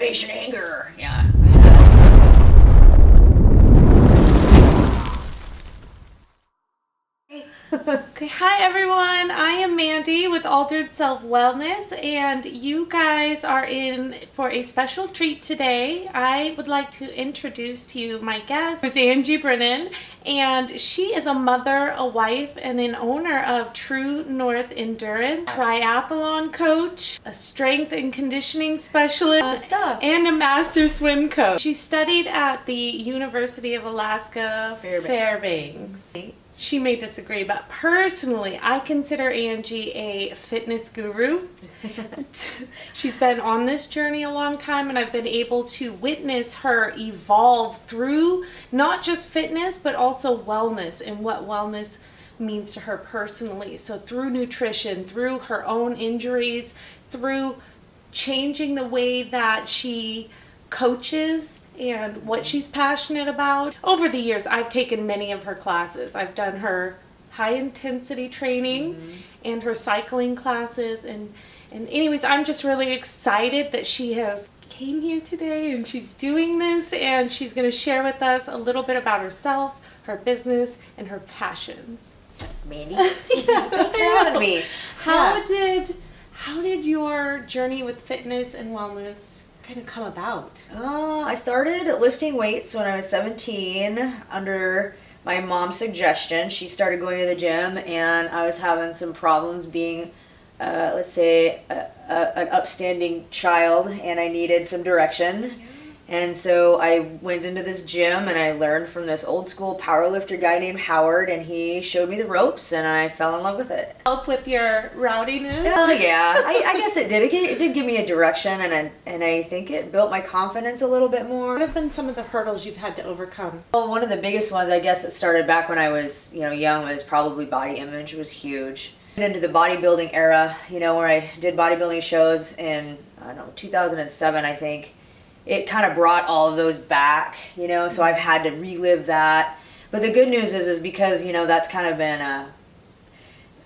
motivation, anger. Yeah. Okay, hi everyone. I am Mandy with Altered Self Wellness, and you guys are in for a special treat today. I would like to introduce to you my guest, Guru Angie Brennan, and she is a mother, a wife, and an owner of True North Endurance, triathlon coach, a strength and conditioning specialist, and a master swim coach. She studied at the University of Alaska Fairbanks. She may disagree, but personally, I consider Angie a fitness guru. She's been on this journey a long time, and I've been able to witness her evolve through not just fitness, but also wellness and what wellness means to her personally. So through nutrition, through her own injuries, through changing the way that she coaches and what she's passionate about. Over the years, I've taken many of her classes. I've done her high intensity training and her cycling classes. And anyways, I'm just really excited that she has came here today and she's doing this, and she's going to share with us a little bit about herself, her business, and her passions. Mandy, thanks for having me. How did your journey with fitness and wellness kind of come about? I started lifting weights when I was 17 under my mom's suggestion. She started going to the gym, and I was having some problems being, let's say, an upstanding child, and I needed some direction. And so I went into this gym, and I learned from this old school powerlifter guy named Howard, and he showed me the ropes, and I fell in love with it. Help with your rowdiness? Yeah, I guess it did. It did give me a direction, and I think it built my confidence a little bit more. What have been some of the hurdles you've had to overcome? Well, one of the biggest ones, I guess it started back when I was, young, was probably body image was huge. Into the bodybuilding era, where I did bodybuilding shows in, 2007, I think. It kind of brought all of those back, so I've had to relive that. But the good news is because, that's kind of been a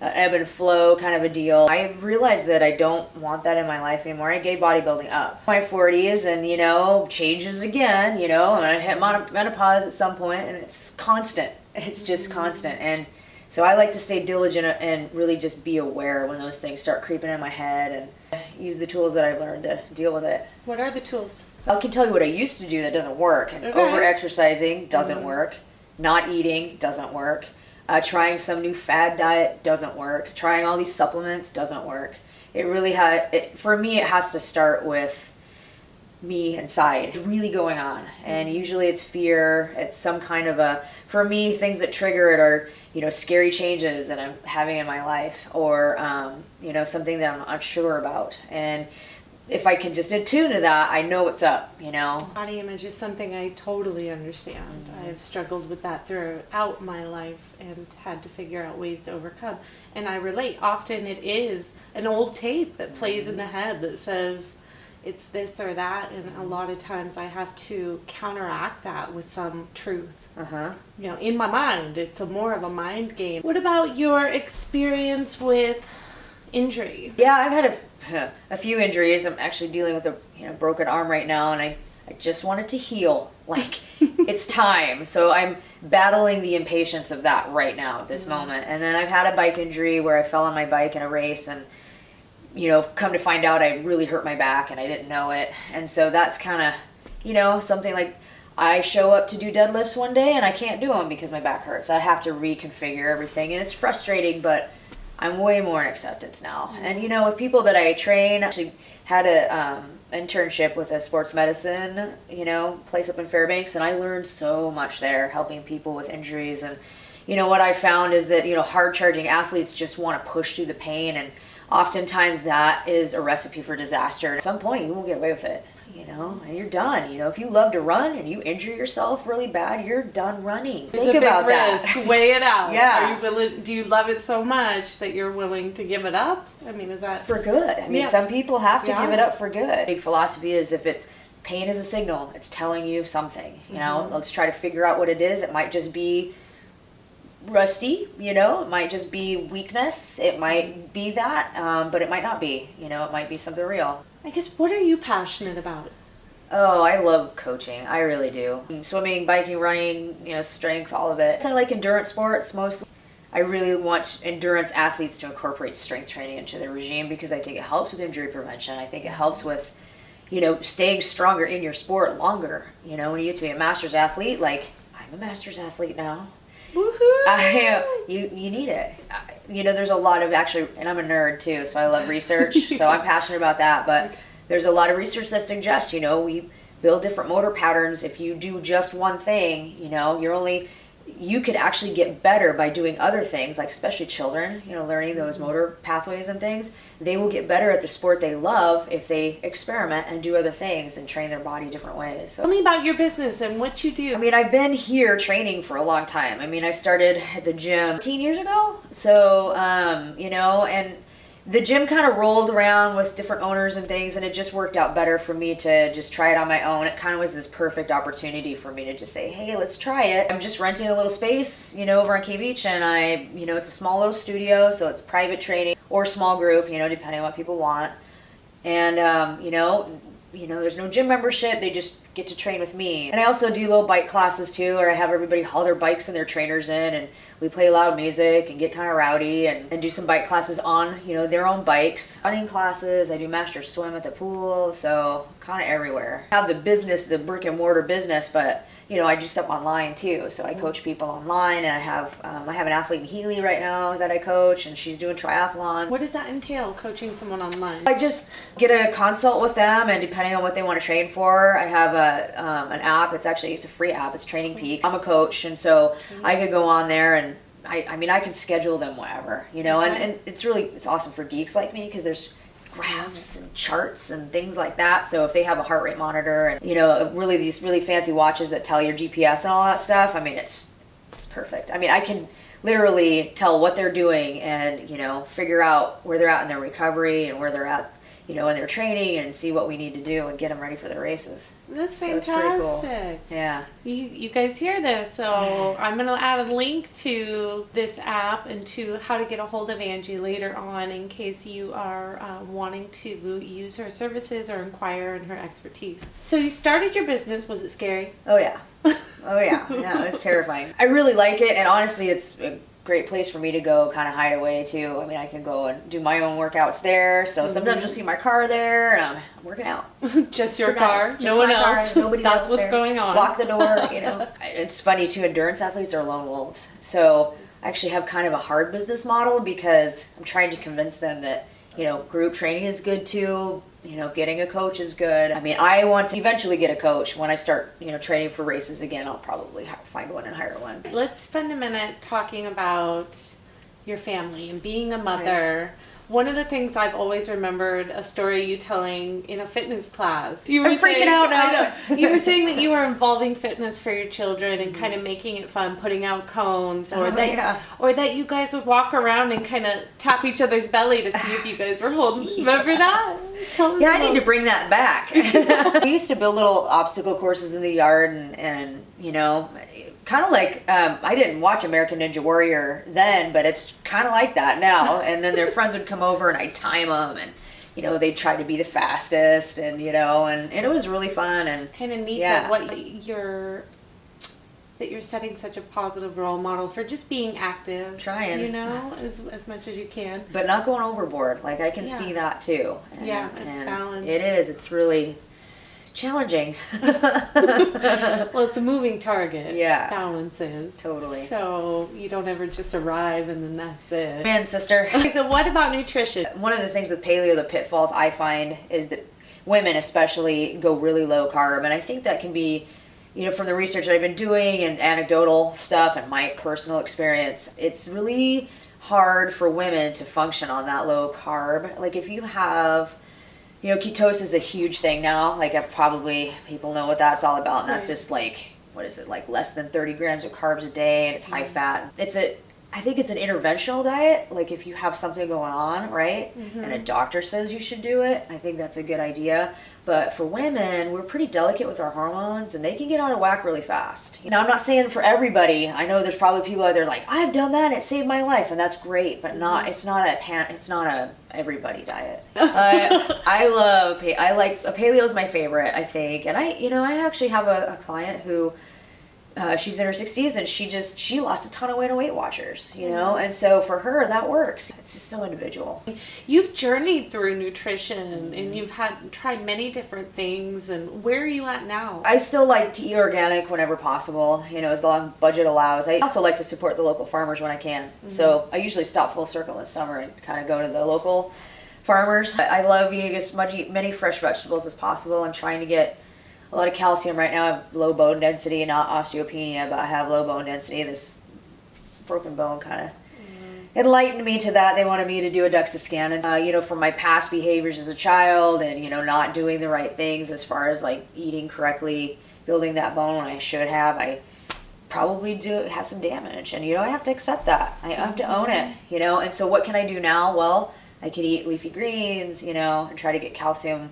ebb and flow kind of a deal. I realized that I don't want that in my life anymore. I gave bodybuilding up. My 40s and, changes again, and I hit menopause at some point, and it's constant. It's just constant. And so I like to stay diligent and really just be aware when those things start creeping in my head and use the tools that I've learned to deal with it. What are the tools? I can tell you what I used to do that doesn't work. And over-exercising doesn't work. Not eating doesn't work. Trying some new fad diet doesn't work. Trying all these supplements doesn't work. It really for me, it has to start with me inside. It's really going on. And usually it's fear. It's some kind of for me, things that trigger it are, scary changes that I'm having in my life, or, something that I'm unsure about. And if I can just attune to that, I know what's up, Body image is something I totally understand. I've struggled with that throughout my life and had to figure out ways to overcome. And I relate. Often it is an old tape that plays in the head that says it's this or that, and a lot of times I have to counteract that with some truth. In my mind, it's more of a mind game. What about your experience with injury? Yeah, I've had a few injuries. I'm actually dealing with a broken arm right now, and I just want it to heal. Like, it's time. So I'm battling the impatience of that right now at this moment. And then I've had a bike injury where I fell on my bike in a race, and come to find out I really hurt my back and I didn't know it. And so that's kind of, something like I show up to do deadlifts one day and I can't do them because my back hurts. I have to reconfigure everything, and it's frustrating, but I'm way more in acceptance now. And with people that I train, I actually had a internship with a sports medicine, place up in Fairbanks, and I learned so much there helping people with injuries. And what I found is that hard charging athletes just want to push through the pain, and oftentimes that is a recipe for disaster. At some point you won't get away with it, and you're done. If you love to run and you injure yourself really bad, you're done running. Think about that. Weigh it out. Yeah. Do you love it so much that you're willing to give it up? I mean, is that for good? I mean, some people have to give it up for good. Big philosophy is if it's pain is a signal, it's telling you something. Let's try to figure out what it is. It might just be rusty, it might just be weakness, it might be that, but it might not be, it might be something real. I guess, what are you passionate about? Oh, I love coaching. I really do. Swimming, biking, running, strength, all of it. I like endurance sports mostly. I really want endurance athletes to incorporate strength training into their regime because I think it helps with injury prevention. I think it helps with, staying stronger in your sport longer. When you get to be a master's athlete, like I'm a master's athlete now. Woohoo! You need it. There's a lot of and I'm a nerd too, so I love research. So I'm passionate about that, but there's a lot of research that suggests, we build different motor patterns. If you do just one thing, you could actually get better by doing other things, like especially children, learning those motor pathways and things. They will get better at the sport they love if they experiment and do other things and train their body different ways. So, tell me about your business and what you do. I've been here training for a long time. I started at the gym 15 years ago. So, and the gym kind of rolled around with different owners and things, and it just worked out better for me to just try it on my own. It kind of was this perfect opportunity for me to just say, hey, let's try it. I'm just renting a little space, over on K Beach, and it's a small little studio, so it's private training or small group, depending on what people want. And, there's no gym membership. They just get to train with me. And I also do little bike classes too, where I have everybody haul their bikes and their trainers in, and we play loud music and get kind of rowdy and do some bike classes on, their own bikes. Running classes, I do master swim at the pool, so kind of everywhere. I have the brick and mortar business, but I do stuff online too. So I coach people online, and I have an athlete in Healy right now that I coach, and she's doing triathlon. What does that entail, coaching someone online? I just get a consult with them, and depending on what they want to train for, I have an app. It's a free app. It's Training Peak. I'm a coach, and so I could go on there, and I can schedule them wherever, and it's awesome for geeks like me because there's graphs and charts and things like that. So if they have a heart rate monitor and these really fancy watches that tell your GPS and all that stuff, it's perfect. I can literally tell what they're doing and figure out where they're at in their recovery and where they're at in their training, and see what we need to do and get them ready for their races. That's fantastic. So it's pretty cool. Yeah. You guys hear this, so I'm going to add a link to this app and to how to get a hold of Angie later on in case you are wanting to use her services or inquire in her expertise. So you started your business. Was it scary? Oh, yeah. Oh, yeah. No, it's terrifying. I really like it, and honestly, it's a great place for me to go kind of hide away too. I can go and do my own workouts there. So sometimes you'll see my car there, and I'm working out. Just your car, Just no one else. Nobody That's else what's there. going on. Lock the door. It's funny too. Endurance athletes are lone wolves. So I actually have kind of a hard business model because I'm trying to convince them that group training is good too. Getting a coach is good. I want to eventually get a coach. When I start, training for races again, I'll probably find one and hire one. Let's spend a minute talking about your family and being a mother. Right. One of the things I've always remembered a story you telling in a fitness class. You were freaking out now. You were saying that you were involving fitness for your children and kind of making it fun, putting out cones, or that you guys would walk around and kind of tap each other's belly to see if you guys were holding. Remember that? I need to bring that back. We used to build little obstacle courses in the yard, and kind of like, I didn't watch American Ninja Warrior then, but it's kind of like that now. And then their friends would come over and I'd time them, and they'd try to be the fastest, and and it was really fun and kind of neat that you're setting such a positive role model for just being active, trying as much as you can, but not going overboard. Like I can see that too. It's balance. It is. It's really challenging. Well, it's a moving target. Yeah. Balance is. Totally. So you don't ever just arrive and then that's it. Man, sister. Okay, so what about nutrition? One of the things with paleo, the pitfalls I find is that women especially go really low carb, and I think that can be, from the research that I've been doing and anecdotal stuff and my personal experience, it's really hard for women to function on that low carb. Like if you have, ketosis is a huge thing now. Like probably people know what that's all about, and that's just like, what is it, like less than 30 grams of carbs a day, and it's high fat. I think it's an interventional diet. Like if you have something going on, right, and a doctor says you should do it, I think that's a good idea. But for women, we're pretty delicate with our hormones, and they can get out of whack really fast. You know, I'm not saying for everybody. I know there's probably people out there like, I've done that, it saved my life, and that's great. But it's not a everybody diet. I like paleo is my favorite, I think. And I actually have a client who. She's in her 60s and she lost a ton of weight on Weight Watchers, you know, and so for her that works. It's just so individual. You've journeyed through nutrition and you've tried many different things, and where are you at now? I still like to eat organic whenever possible, you know, as long as budget allows. I also like to support the local farmers when I can. So I usually stop full circle in summer and kind of go to the local farmers. I love eating as many fresh vegetables as possible. I'm trying to get a lot of calcium right now. I have low bone density, not osteopenia, but I have low bone density. This broken bone kind of enlightened me to that. They wanted me to do a DEXA scan. And, you know, from my past behaviors as a child and, you know, not doing the right things as far as like eating correctly, building that bone when I should have, I probably do have some damage. And, you know, I have to accept that. I have to own it, you know. And so what can I do now? Well, I could eat leafy greens, you know, and try to get calcium.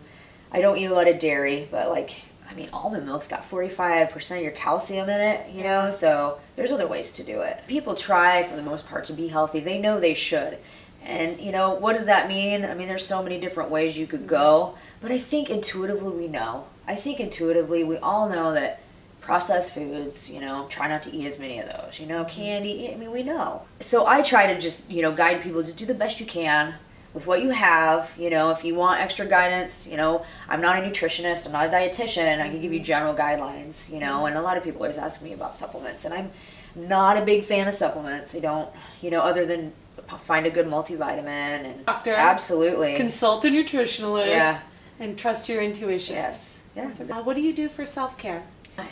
I don't eat a lot of dairy, but like, I mean, almond milk's got 45% of your calcium in it, you know, so there's other ways to do it. People try, for the most part, to be healthy. They know they should. And, you know, what does that mean? I mean, there's so many different ways you could go, but I think intuitively we know. I think intuitively we all know that processed foods, you know, try not to eat as many of those, you know, candy, I mean, we know. So I try to just, you know, guide people, just do the best you can with what you have. You know, if you want extra guidance, you know, I'm not a nutritionist, I'm not a dietitian, I can give you general guidelines, you know, and a lot of people always ask me about supplements, and I'm not a big fan of supplements. I don't, you know, other than find a good multivitamin and doctor, absolutely consult a nutritionalist, yeah, and trust your intuition. Yes, yeah. What do you do for self-care?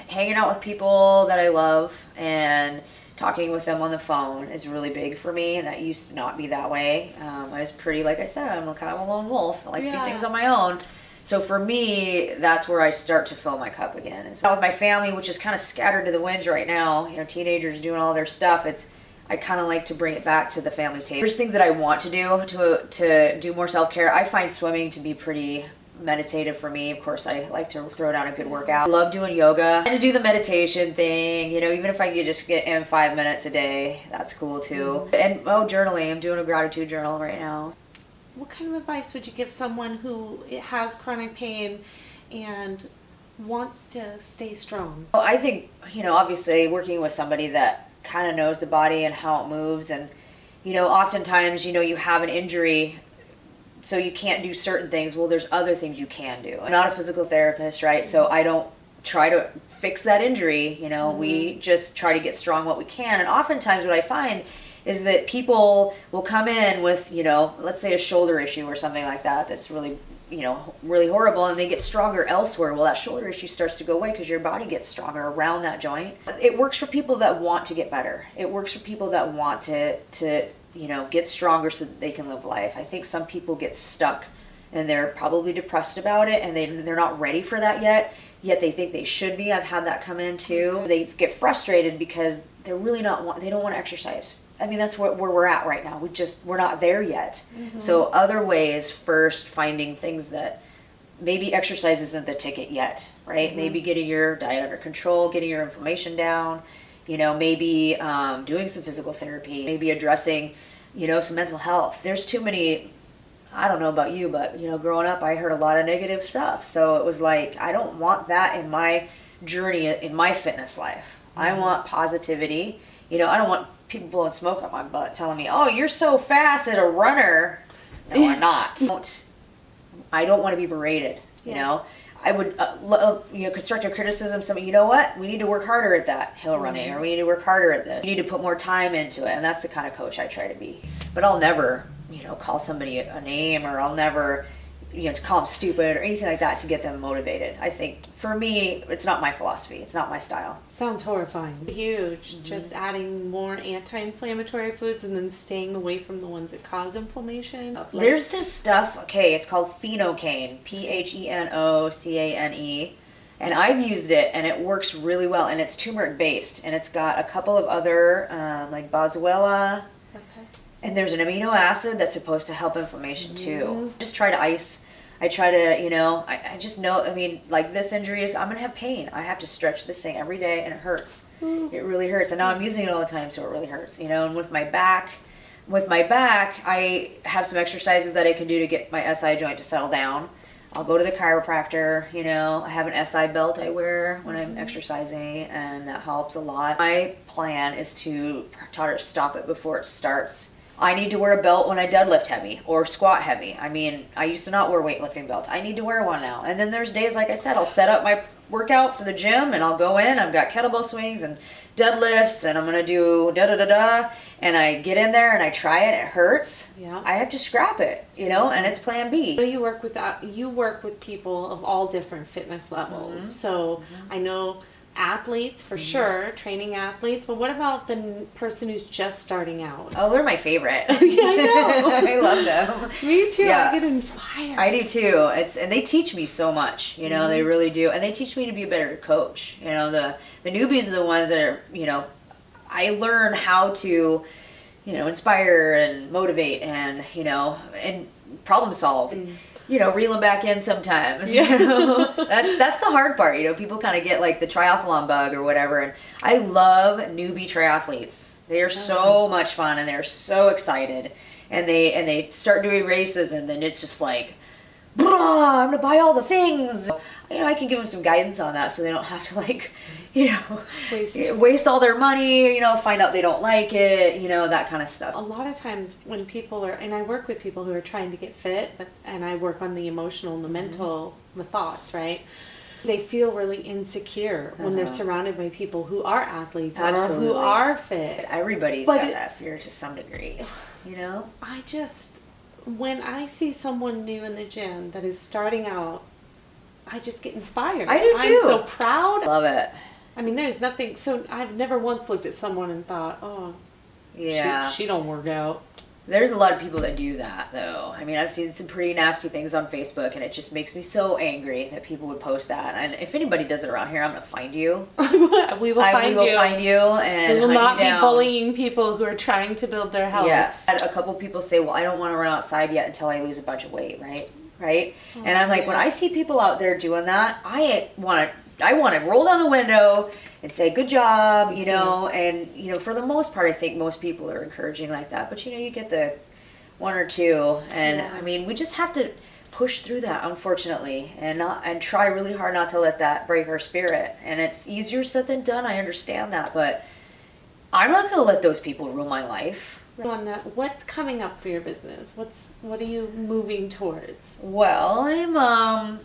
Hanging out with people that I love and talking with them on the phone is really big for me, and that used to not be that way. I was pretty, like I said, I'm kind of a lone wolf. I like to do things on my own. So for me, that's where I start to fill my cup again. Is with my family, which is kind of scattered to the winds right now. You know, teenagers doing all their stuff. I kind of like to bring it back to the family table. There's things that I want to do to do more self-care. I find swimming to be pretty meditative for me. Of course, I like to throw down a good workout. I love doing yoga and to do the meditation thing, you know, even if I could just get in 5 minutes a day, that's cool too. And journaling. I'm doing a gratitude journal right now. What kind of advice would you give someone who has chronic pain and wants to stay strong? Well, I think, you know, obviously working with somebody that kind of knows the body and how it moves, and, you know, oftentimes, you know, you have an injury so you can't do certain things. Well, there's other things you can do. I'm not a physical therapist, right? So I don't try to fix that injury, you know, we just try to get strong what we can. And oftentimes what I find is that people will come in with, you know, let's say a shoulder issue or something like that that's really, you know, really horrible, and they get stronger elsewhere. Well, that shoulder issue starts to go away because your body gets stronger around that joint. It works for people that want to get better. It works for people that want to you know, get stronger so that they can live life. I think some people get stuck and they're probably depressed about it, and they're not ready for that yet they think they should be. I've had that come in too. They get frustrated because they're really they don't want to exercise. I mean, that's where we're at right now. We're not there yet. So other ways, first finding things that maybe exercise isn't the ticket yet, right? Maybe getting your diet under control, getting your inflammation down, you know, maybe doing some physical therapy, maybe addressing, you know, some mental health. There's too many, I don't know about you, but, you know, growing up, I heard a lot of negative stuff. So it was like, I don't want that in my journey, in my fitness life. I want positivity. You know, I don't want people blowing smoke up my butt telling me, oh, you're so fast as a runner. No, I'm not. I don't want to be berated, you know. I would, you know, constructive criticism, you know what, we need to work harder at that hill running, or we need to work harder at this. We need to put more time into it, and that's the kind of coach I try to be. But I'll never, you know, call somebody a name, or I'll never, you know, to call them stupid or anything like that to get them motivated. I think, for me, it's not my philosophy. It's not my style. Sounds horrifying. Huge. Just adding more anti-inflammatory foods and then staying away from the ones that cause inflammation. There's this stuff, okay, it's called phenocane, Phenocane, and I've used it, and it works really well, and it's turmeric-based, and it's got a couple of other, like boswellia, and there's an amino acid that's supposed to help inflammation too. Just try to ice I try to, I just know, I mean, like this injury is, I'm going to have pain. I have to stretch this thing every day and it hurts. It really hurts. And now I'm using it all the time, so it really hurts, and with my back, I have some exercises that I can do to get my SI joint to settle down. I'll go to the chiropractor, I have an SI belt I wear when I'm exercising, and that helps a lot. My plan is to try to stop it before it starts. I need to wear a belt when I deadlift heavy or squat heavy. I mean, I used to not wear weightlifting belts. I need to wear one now. And then there's days, like I said, I'll set up my workout for the gym and I'll go in. I've got kettlebell swings and deadlifts and I'm going to do da-da-da-da. And I get in there and I try it. It hurts. Yeah. I have to scrap it, and it's plan B. You work with people of all different fitness levels. So I know athletes for sure, training athletes, but what about the person who's just starting out? Oh, they're my favorite. Yeah, I know. I love them. Me too. Yeah. I get inspired. I do too. And they teach me so much, they really do. And they teach me to be a better coach. The newbies are the ones that are, I learn how to, inspire and motivate and, and problem solve. Reel them back in sometimes. Yeah. That's the hard part. People kind of get like the triathlon bug or whatever. And I love newbie triathletes. They are so much fun and they're so excited. And they start doing races and then it's just like, blah, I'm gonna buy all the things. I can give them some guidance on that so they don't have to waste all their money, find out they don't like it, that kind of stuff. A lot of times when people are, and I work with people who are trying to get fit, and I work on the emotional and the mental, the thoughts, right? They feel really insecure when they're surrounded by people who are athletes or who are fit. Everybody's got that fear to some degree, when I see someone new in the gym that is starting out, I just get inspired. I do too. I'm so proud. Love it. I mean, there's nothing, so I've never once looked at someone and thought, oh, yeah, she don't work out. There's a lot of people that do that, though. I mean, I've seen some pretty nasty things on Facebook, and it just makes me so angry that people would post that. And if anybody does it around here, I'm going to find you. We will find you, and we will not be bullying people who are trying to build their health. Yes. I had a couple people say, well, I don't want to run outside yet until I lose a bunch of weight, right? And I'm like, when I see people out there doing that, I want to roll down the window and say, good job, and, for the most part, I think most people are encouraging like that. But, you get the one or two. And, I mean, we just have to push through that, unfortunately, and try really hard not to let that break our spirit. And it's easier said than done. I understand that. But I'm not going to let those people ruin my life. On that, what's coming up for your business? What are you moving towards? Well, I'm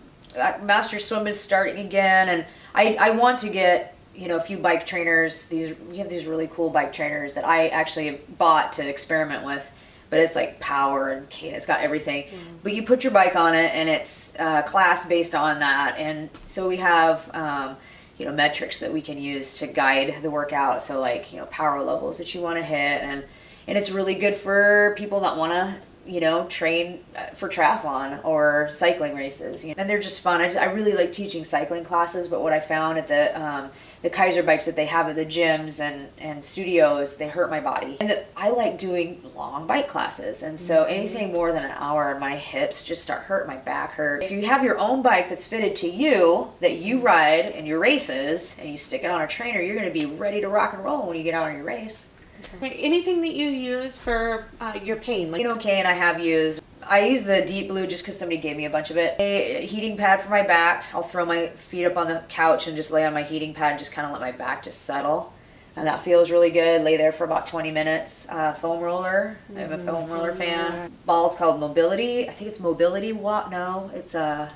Master Swim is starting again, and I want to get a few bike trainers. We have these really cool bike trainers that I actually bought to experiment with, but it's like power and it's got everything. But you put your bike on it, and it's class based on that, and so we have metrics that we can use to guide the workout. So like power levels that you want to hit, and it's really good for people that want to train for triathlon or cycling races. And they're just fun. I really like teaching cycling classes, but what I found at the Kaiser bikes that they have at the gyms and studios, they hurt my body. And I like doing long bike classes. And so anything more than an hour, my hips just start hurting, my back hurt. If you have your own bike that's fitted to you, that you ride in your races, and you stick it on a trainer, you're going to be ready to rock and roll when you get out on your race. Anything that you use for your pain? Cane I have used. I use the Deep Blue just because somebody gave me a bunch of it. A heating pad for my back. I'll throw my feet up on the couch and just lay on my heating pad and just kind of let my back just settle. And that feels really good. Lay there for about 20 minutes. Foam roller. I'm a foam roller fan. Ball's called Mobility. I think it's Mobility Walk. No, it's they're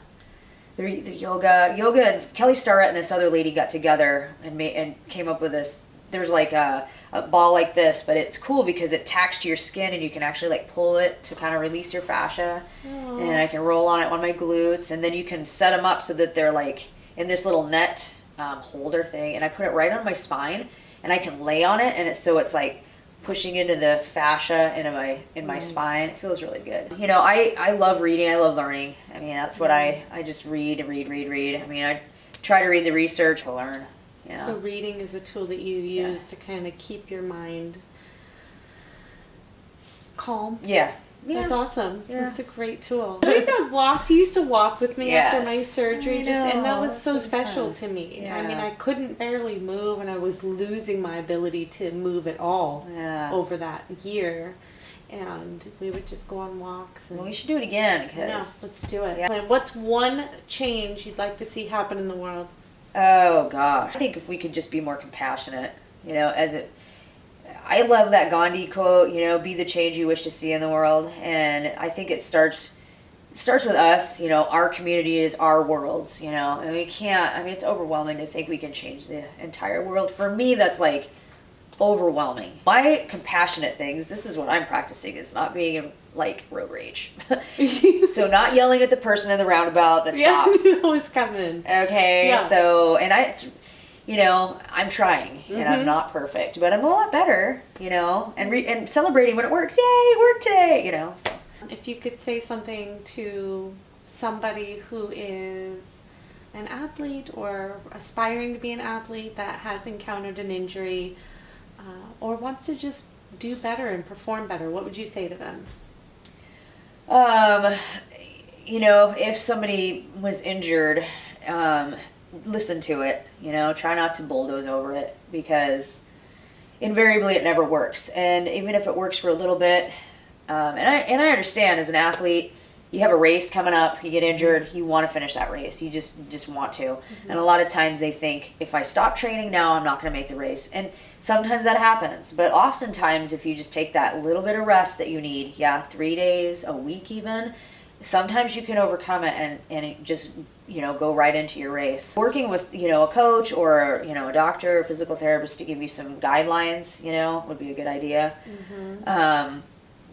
yoga. Yoga and Kelly Starrett and this other lady got together and came up with this. There's like a ball like this, but it's cool because it tacks to your skin and you can actually like pull it to kind of release your fascia. And I can roll on it on my glutes, and then you can set them up so that they're like in this little net holder thing, and I put it right on my spine and I can lay on it, and it's like pushing into the fascia in my spine. It feels really good. I love reading. I love learning. I mean, that's what I just read. I mean, I try to read the research to learn. So reading is a tool that you use to kind of keep your mind calm. Yeah. That's awesome. Yeah. That's a great tool. We've done walks. You used to walk with me after my Yes. surgery, I and that know, was that's so so special fun. to me. Yeah. I mean, I couldn't barely move, and I was losing my ability to move at all over that year. And we would just go on walks. And Well, we should do it again, yeah, because let's do it. Yeah. And what's one change you'd like to see happen in the world? oh gosh, I think if we could just be more compassionate, I love that Gandhi quote, be the change you wish to see in the world, and I think it starts with us. Our community is our worlds, and we can't. I mean, it's overwhelming to think we can change the entire world. For me, that's like overwhelming. My compassionate things, this is what I'm practicing, is not being in like road rage. So not yelling at the person in the roundabout that stops. Yeah, always coming. Okay, Yeah. so, and I'm trying, and I'm not perfect, but I'm a lot better, and celebrating when it works. Yay, work today, so. If you could say something to somebody who is an athlete or aspiring to be an athlete that has encountered an injury, or wants to just do better and perform better, what would you say to them? If somebody was injured, listen to it, try not to bulldoze over it, because invariably it never works. And even if it works for a little bit, and I understand, as an athlete, you have a race coming up, you get injured, you want to finish that race. You just want to. And a lot of times they think, if I stop training now, I'm not going to make the race. And sometimes that happens. But oftentimes, if you just take that little bit of rest that you need, 3 days, a week even, sometimes you can overcome it and it just, go right into your race. Working with, a coach or, a doctor, a physical therapist to give you some guidelines, would be a good idea.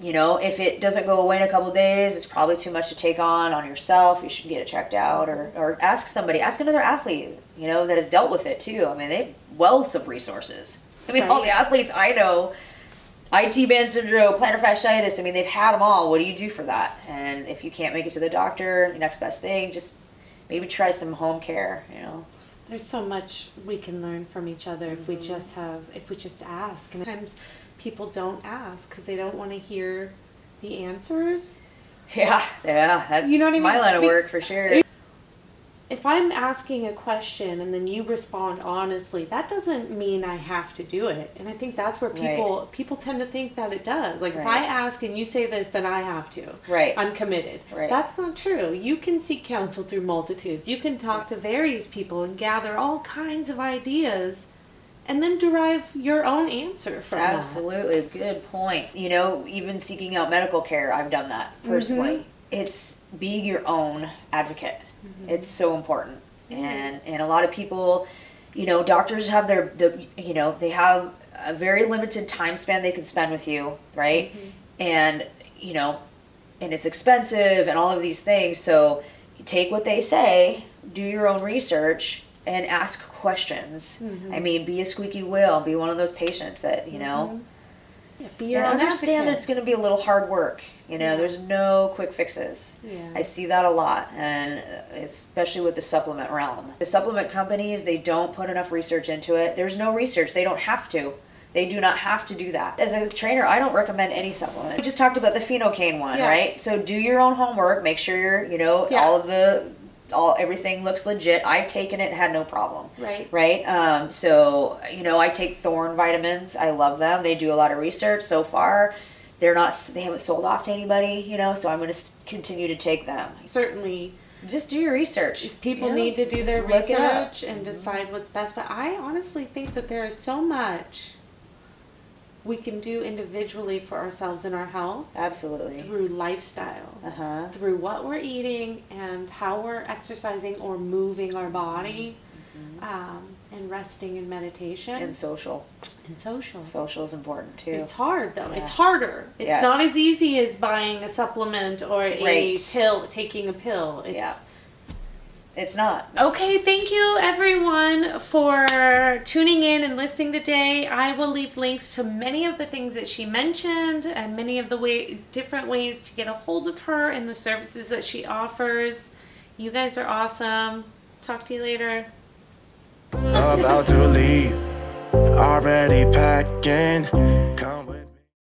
If it doesn't go away in a couple days, it's probably too much to take on yourself. You should get it checked out, or ask another athlete, that has dealt with it too. I mean, they have wealth of resources. I mean, all the athletes I know, IT band syndrome, plantar fasciitis, I mean, they've had them all. What do you do for that? And if you can't make it to the doctor, the next best thing, just maybe try some home care, There's so much we can learn from each other if we just ask. And sometimes people don't ask because they don't want to hear the answers. Yeah, that's You know what I mean? my line of work for sure. If I'm asking a question and then you respond honestly, that doesn't mean I have to do it. And I think that's where people tend to think that it does. Like, if I ask and you say this, then I have to. Right. I'm committed. Right. That's not true. You can seek counsel through multitudes. You can talk to various people and gather all kinds of ideas and then derive your own answer from that. Absolutely. Good point. Even seeking out medical care, I've done that personally. It's being your own advocate. It's so important. And a lot of people, doctors have they have a very limited time span they can spend with you, right? And, and it's expensive and all of these things. So take what they say, do your own research, and ask questions. I mean, be a squeaky wheel. Be one of those patients that, Be your and own understand advocate. that it's going to be a little hard work. There's no quick fixes. I see that a lot, and especially with the supplement realm. The supplement companies, they don't put enough research into it. There's no research. They don't have to. They do not have to do that. As a trainer, I don't recommend any supplement. We just talked about the phenocane one, right? So do your own homework. Make sure everything looks legit. I've taken it and had no problem. Right? So, I take Thorne vitamins. I love them. They do a lot of research. So far, they haven't sold off to anybody, so I'm going to continue to take them. Certainly. Just do your research. People need to do their look it up. research and decide what's best. But I honestly think that there is so much we can do individually for ourselves and our health. Absolutely. Through lifestyle, through what we're eating and how we're exercising or moving our body, and resting and meditation. And social. Social is important too. It's hard though. It's harder. It's not as easy as buying a supplement or a pill, taking a pill. It's not. Okay, thank you everyone for tuning in and listening today. I will leave links to many of the things that she mentioned and many of the different ways to get a hold of her and the services that she offers. You guys are awesome. Talk to you later. About to leave, already packing.